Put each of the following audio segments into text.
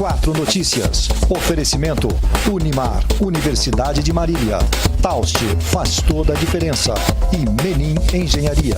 4 Notícias. Oferecimento Unimar, Universidade de Marília. Taust faz toda a diferença. E Menin Engenharia.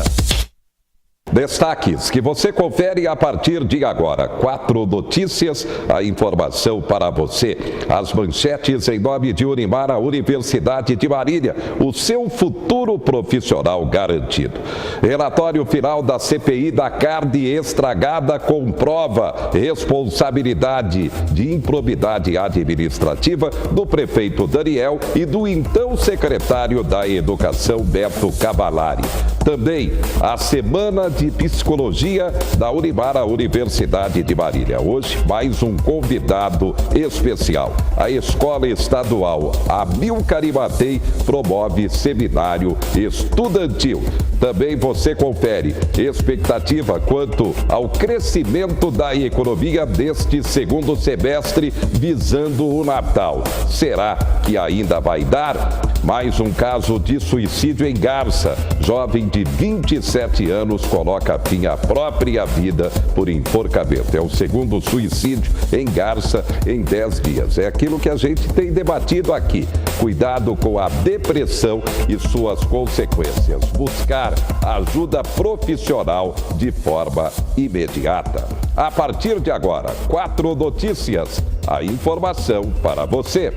Destaques que você confere a partir de agora. 4 Notícias, a informação para você. As manchetes em nome de Unimar, a Universidade de Marília. O seu futuro profissional garantido. Relatório final da CPI da carne estragada comprova responsabilidade de improbidade administrativa do prefeito Daniel e do então secretário da Educação, Beto Cavalari. Também a Semana de Psicologia da Unimar, a Universidade de Marília. Hoje, mais um convidado especial. A Escola Estadual Amilcar Matei promove seminário estudantil. Também você confere expectativa quanto ao crescimento da economia deste segundo semestre visando o Natal. Será que ainda vai dar? Mais um caso de suicídio em Garça. Jovem de 27 anos coloca fim à própria vida por enforcamento. É o segundo suicídio em Garça em 10 dias. É aquilo que a gente tem debatido aqui. Cuidado com a depressão e suas consequências. Buscar ajuda profissional de forma imediata. A partir de agora, 4 Notícias. A informação para você.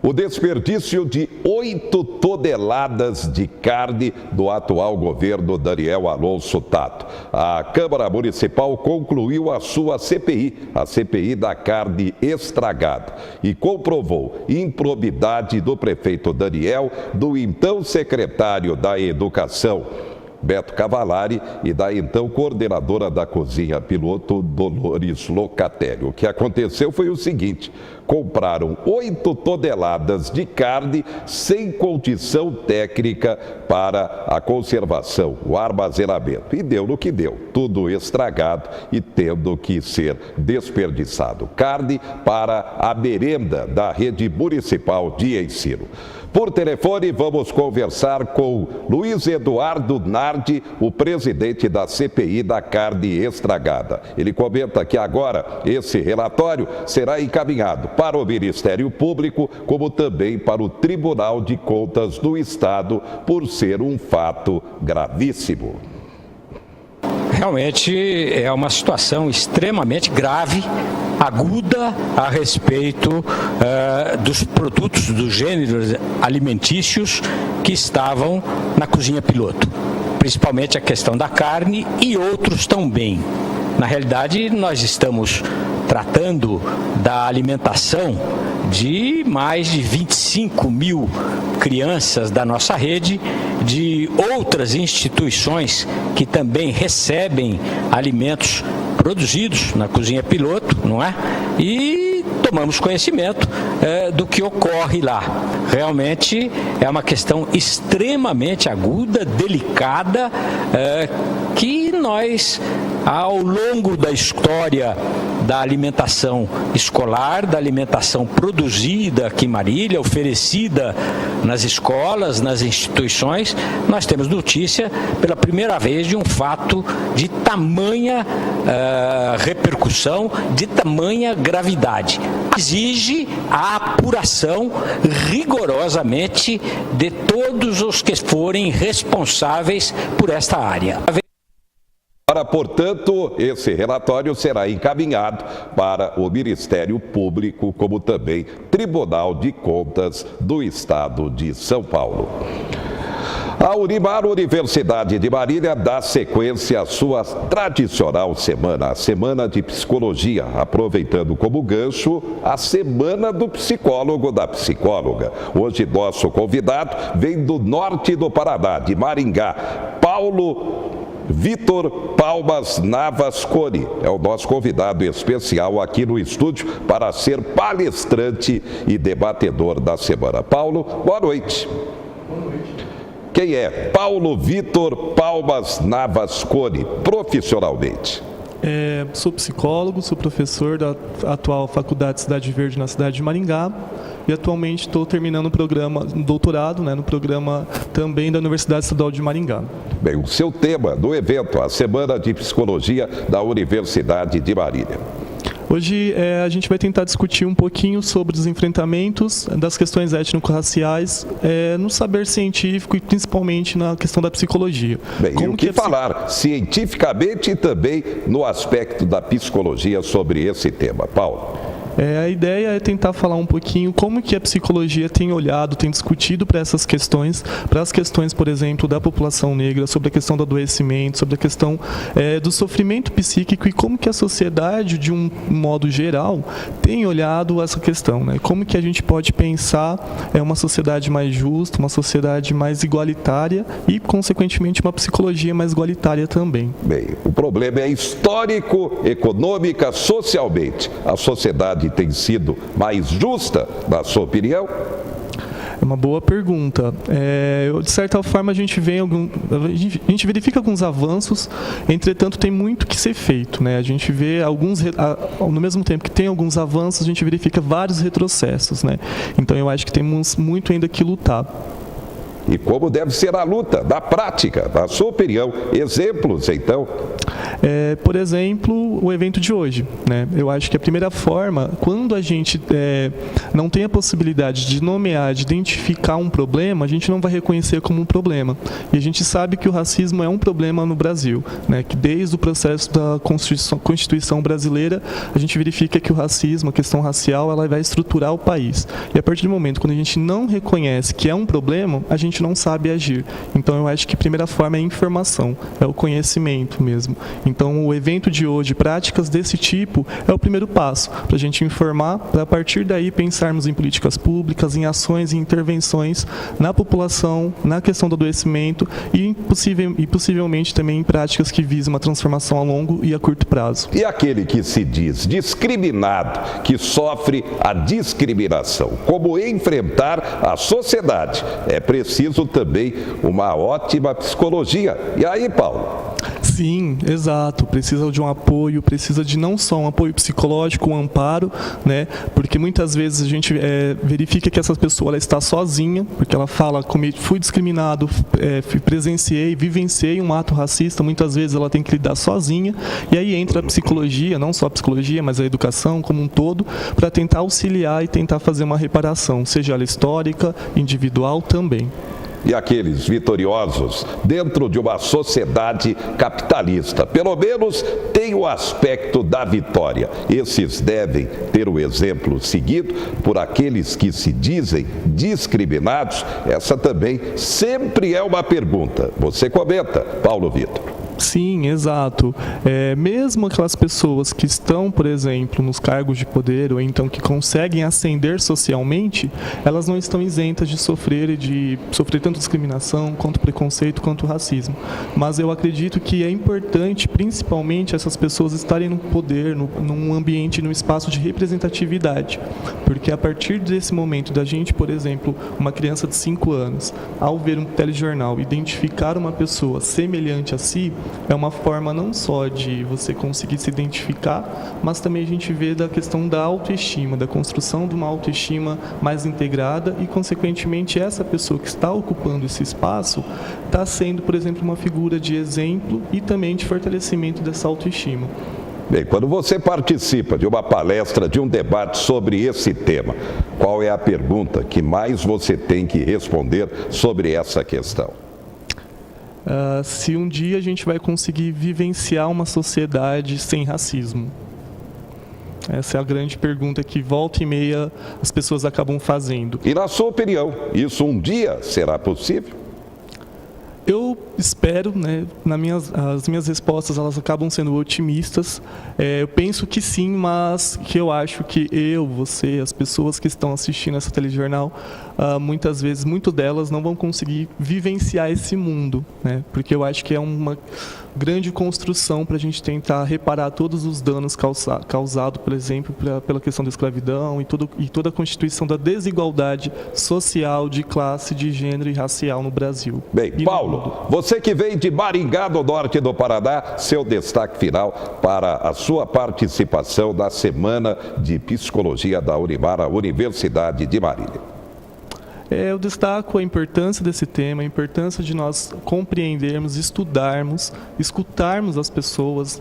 O desperdício de 8 toneladas de carne do atual governo Daniel Alonso Tato. A Câmara Municipal concluiu a sua CPI, a CPI da carne estragada, e comprovou improbidade do prefeito Daniel, do então secretário da Educação, Beto Cavalari, e da então coordenadora da cozinha piloto, Dolores Locatelli. O que aconteceu foi o seguinte: compraram 8 toneladas de carne sem condição técnica para a conservação, o armazenamento. E deu no que deu, tudo estragado e tendo que ser desperdiçado. Carne para a merenda da rede municipal de ensino. Por telefone, vamos conversar com Luiz Eduardo Nardi, o presidente da CPI da carne estragada. Ele comenta que agora esse relatório será encaminhado para o Ministério Público, como também para o Tribunal de Contas do Estado, por ser um fato gravíssimo. Realmente é uma situação extremamente grave, aguda a respeito dos produtos dos gêneros alimentícios que estavam na cozinha piloto, principalmente a questão da carne e outros também. Na realidade, nós estamos tratando da alimentação de mais de 25 mil crianças da nossa rede, de outras instituições que também recebem alimentos produzidos na cozinha piloto, não é? E tomamos conhecimento do que ocorre lá. Realmente é uma questão extremamente aguda, delicada, que nós, ao longo da história da alimentação escolar, da alimentação produzida aqui em Marília, oferecida nas escolas, nas instituições, nós temos notícia pela primeira vez de um fato de tamanha repercussão, de tamanha gravidade. Exige a apuração rigorosamente de todos os que forem responsáveis por esta área. Portanto, esse relatório será encaminhado para o Ministério Público, como também Tribunal de Contas do Estado de São Paulo. A Unimar, Universidade de Marília, dá sequência à sua tradicional semana, a Semana de Psicologia, aproveitando como gancho a Semana do Psicólogo, da Psicóloga. Hoje, nosso convidado vem do norte do Paraná, de Maringá, Paulo Vitor Palmas Navasconi é o nosso convidado especial aqui no estúdio para ser palestrante e debatedor da semana. Paulo, boa noite. Boa noite. Quem é Paulo Vitor Palmas Navasconi, profissionalmente? Sou psicólogo, sou professor da atual Faculdade Cidade Verde na cidade de Maringá e atualmente estou terminando um doutorado, no programa também da Universidade Estadual de Maringá. Bem, o seu tema do evento, a Semana de Psicologia da Universidade de Marília. Hoje a gente vai tentar discutir um pouquinho sobre os enfrentamentos das questões étnico-raciais no saber científico e principalmente na questão da psicologia. Bem, e o que falar cientificamente e também no aspecto da psicologia sobre esse tema, Paulo? A ideia é tentar falar um pouquinho como que a psicologia tem olhado, tem discutido para essas questões, para as questões, por exemplo, da população negra, sobre a questão do adoecimento, sobre a questão do sofrimento psíquico e como que a sociedade, de um modo geral, tem olhado essa questão, Como que a gente pode pensar uma sociedade mais justa, uma sociedade mais igualitária e, consequentemente, uma psicologia mais igualitária também. Bem, o problema é histórico, econômica, socialmente. A sociedade tem sido mais justa, na sua opinião? É uma boa pergunta. De certa forma, a gente verifica alguns avanços, entretanto, tem muito que ser feito. A gente vê no mesmo tempo que tem alguns avanços, a gente verifica vários retrocessos. Então, eu acho que temos muito ainda que lutar. E como deve ser a luta, na prática, na sua opinião? Exemplos, então? Por exemplo, o evento de hoje. Eu acho que a primeira forma, quando a gente não tem a possibilidade de nomear, de identificar um problema, a gente não vai reconhecer como um problema. E a gente sabe que o racismo é um problema no Brasil, que desde o processo da Constituição brasileira, a gente verifica que o racismo, a questão racial, ela vai estruturar o país. E a partir do momento quando a gente não reconhece que é um problema, a gente não sabe agir. Então, eu acho que a primeira forma é a informação, é o conhecimento mesmo. Então, o evento de hoje, práticas desse tipo, é o primeiro passo para a gente informar, para a partir daí pensarmos em políticas públicas, em ações e intervenções na população, na questão do adoecimento e possivelmente também em práticas que visam uma transformação a longo e a curto prazo. E aquele que se diz discriminado, que sofre a discriminação, como enfrentar a sociedade? É preciso também uma ótima psicologia. E aí, Paulo? Sim, exato. Precisa de um apoio, precisa de não só um apoio psicológico, um amparo, Porque muitas vezes a gente verifica que essa pessoa ela está sozinha, porque ela fala, fui discriminado, presenciei, vivenciei um ato racista, muitas vezes ela tem que lidar sozinha, e aí entra a psicologia, não só a psicologia, mas a educação como um todo, para tentar auxiliar e tentar fazer uma reparação, seja ela histórica, individual também. E aqueles vitoriosos dentro de uma sociedade capitalista, pelo menos tem o aspecto da vitória. Esses devem ter o exemplo seguido por aqueles que se dizem discriminados. Essa também sempre é uma pergunta. Você comenta, Paulo Vitor. Sim, exato. Mesmo aquelas pessoas que estão, por exemplo, nos cargos de poder ou então que conseguem ascender socialmente, elas não estão isentas de sofrer tanto discriminação, quanto preconceito, quanto racismo. Mas eu acredito que é importante, principalmente, essas pessoas estarem no poder, num ambiente, num espaço de representatividade. Porque a partir desse momento da gente, por exemplo, uma criança de 5 anos, ao ver um telejornal, identificar uma pessoa semelhante a si, é uma forma não só de você conseguir se identificar, mas também a gente vê da questão da autoestima, da construção de uma autoestima mais integrada e, consequentemente, essa pessoa que está ocupando esse espaço está sendo, por exemplo, uma figura de exemplo e também de fortalecimento dessa autoestima. Bem, quando você participa de uma palestra, de um debate sobre esse tema, qual é a pergunta que mais você tem que responder sobre essa questão? Se um dia a gente vai conseguir vivenciar uma sociedade sem racismo. Essa é a grande pergunta que volta e meia as pessoas acabam fazendo. E na sua opinião, isso um dia será possível? Eu espero, as minhas respostas elas acabam sendo otimistas. Eu penso que sim, mas que eu acho que você, as pessoas que estão assistindo essa telejornal, muitas vezes, delas não vão conseguir vivenciar esse mundo, porque eu acho que é grande construção para a gente tentar reparar todos os danos causados, por exemplo, pela questão da escravidão e toda a constituição da desigualdade social, de classe, de gênero e racial no Brasil. Bem, Paulo, você que vem de Maringá, do norte do Paraná, seu destaque final para a sua participação na Semana de Psicologia da Unimar, a Universidade de Marília. Eu destaco a importância desse tema, a importância de nós compreendermos, estudarmos, escutarmos as pessoas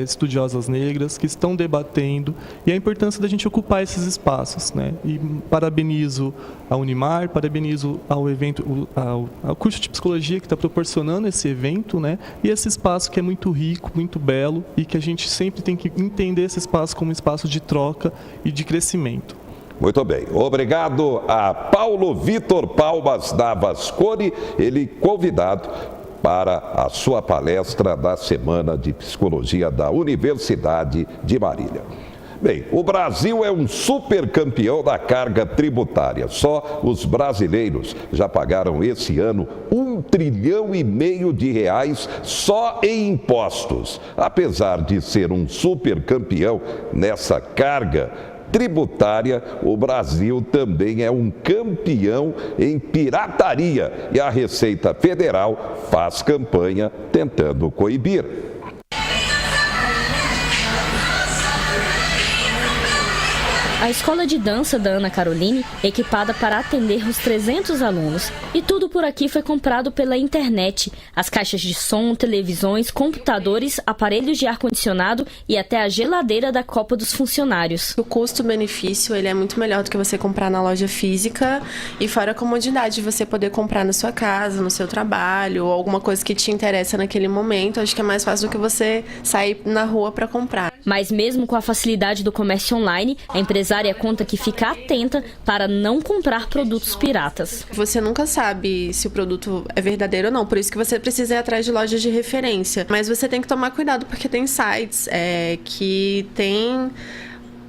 estudiosas negras que estão debatendo e a importância da gente ocupar esses espaços, né? E parabenizo a Unimar, parabenizo ao evento, ao curso de psicologia que está proporcionando esse evento, né? E esse espaço que é muito rico, muito belo e que a gente sempre tem que entender esse espaço como um espaço de troca e de crescimento. Muito bem, obrigado a Paulo Vitor Palmas da Vasconi, ele convidado para a sua palestra da Semana de Psicologia da Universidade de Marília. Bem, o Brasil é um super campeão da carga tributária. Só os brasileiros já pagaram esse ano R$1,5 trilhão só em impostos. Apesar de ser um super campeão nessa carga tributária, o Brasil também é um campeão em pirataria e a Receita Federal faz campanha tentando coibir. A escola de dança da Ana Caroline é equipada para atender os 300 alunos. E tudo por aqui foi comprado pela internet. As caixas de som, televisões, computadores, aparelhos de ar-condicionado e até a geladeira da Copa dos Funcionários. O custo-benefício ele é muito melhor do que você comprar na loja física e fora a comodidade de você poder comprar na sua casa, no seu trabalho ou alguma coisa que te interessa naquele momento. Acho que é mais fácil do que você sair na rua para comprar. Mas mesmo com a facilidade do comércio online, a empresária conta que fica atenta para não comprar produtos piratas. Você nunca sabe se o produto é verdadeiro ou não, por isso que você precisa ir atrás de lojas de referência. Mas você tem que tomar cuidado porque tem sites que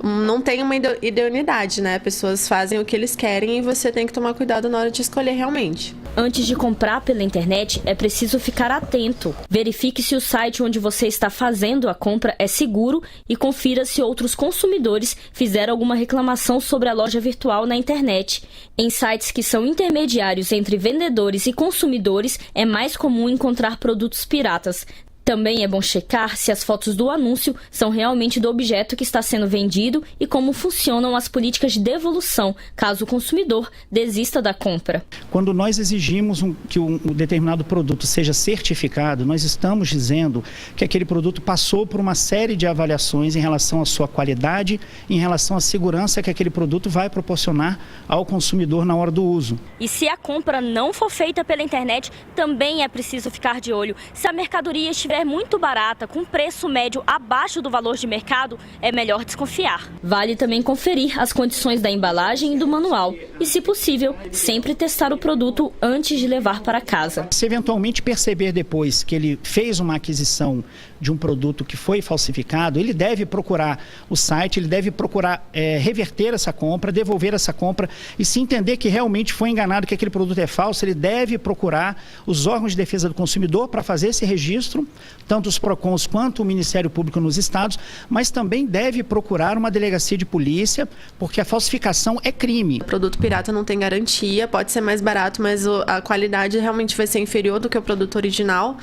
não tem uma idoneidade, né? Pessoas fazem o que eles querem e você tem que tomar cuidado na hora de escolher realmente. Antes de comprar pela internet, é preciso ficar atento. Verifique se o site onde você está fazendo a compra é seguro e confira se outros consumidores fizeram alguma reclamação sobre a loja virtual na internet. Em sites que são intermediários entre vendedores e consumidores, é mais comum encontrar produtos piratas. Também é bom checar se as fotos do anúncio são realmente do objeto que está sendo vendido e como funcionam as políticas de devolução, caso o consumidor desista da compra. Quando nós exigimos que um determinado produto seja certificado, nós estamos dizendo que aquele produto passou por uma série de avaliações em relação à sua qualidade, em relação à segurança que aquele produto vai proporcionar ao consumidor na hora do uso. E se a compra não for feita pela internet, também é preciso ficar de olho. Se a mercadoria estiver muito barata, com preço médio abaixo do valor de mercado, é melhor desconfiar. Vale também conferir as condições da embalagem e do manual. E, se possível, sempre testar o produto antes de levar para casa. Se eventualmente perceber depois que ele fez uma aquisição de um produto que foi falsificado, ele deve procurar o site, ele deve procurar reverter essa compra, devolver essa compra e se entender que realmente foi enganado, que aquele produto é falso, ele deve procurar os órgãos de defesa do consumidor para fazer esse registro, tanto os PROCONs quanto o Ministério Público nos estados, mas também deve procurar uma delegacia de polícia, porque a falsificação é crime. O produto pirata não tem garantia, pode ser mais barato, mas a qualidade realmente vai ser inferior do que o produto original.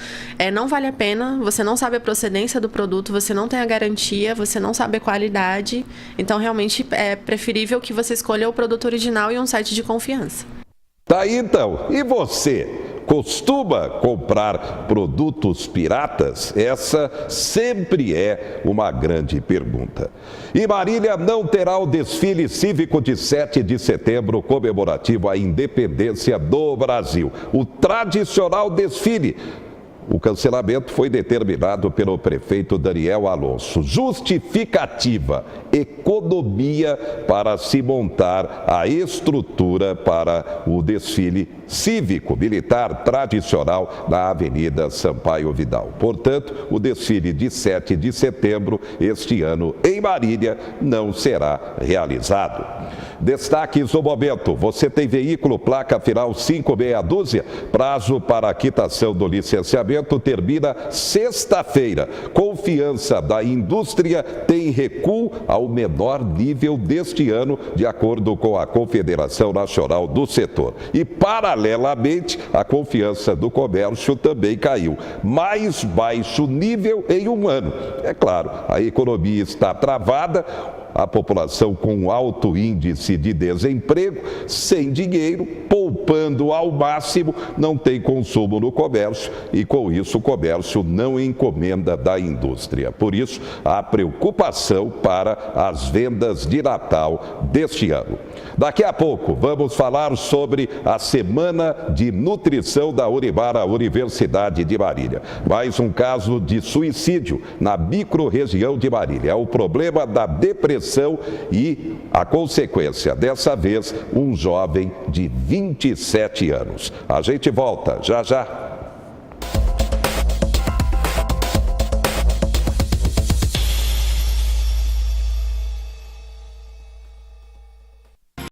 Não vale a pena, você não sabe a procedência do produto, você não tem a garantia, você não sabe a qualidade, então realmente é preferível que você escolha o produto original e um site de confiança. Tá aí então, e você? Costuma comprar produtos piratas? Essa sempre é uma grande pergunta. E Marília não terá o desfile cívico de 7 de setembro comemorativo à independência do Brasil. O tradicional desfile. O cancelamento foi determinado pelo prefeito Daniel Alonso. Justificativa: economia para se montar a estrutura para o desfile cívico-militar tradicional na Avenida Sampaio Vidal. Portanto, o desfile de 7 de setembro, este ano, em Marília, não será realizado. Destaques do momento. Você tem veículo placa final 5612? Prazo para a quitação do licenciamento termina sexta-feira. Confiança da indústria tem recuo ao menor nível deste ano, de acordo com a Confederação Nacional do Setor. E, paralelamente, a confiança do comércio também caiu. Mais baixo nível em um ano. É claro, a economia está travada, a população com alto índice de desemprego, sem dinheiro, poupando ao máximo, não tem consumo no comércio e, com isso, o comércio não encomenda da indústria. Por isso, há preocupação para as vendas de Natal deste ano. Daqui a pouco, vamos falar sobre a Semana de Nutrição da Unimar, a Universidade de Marília. Mais um caso de suicídio na microrregião de Marília. É o problema da depressão e a consequência, dessa vez, um jovem de 27 anos. A gente volta já já.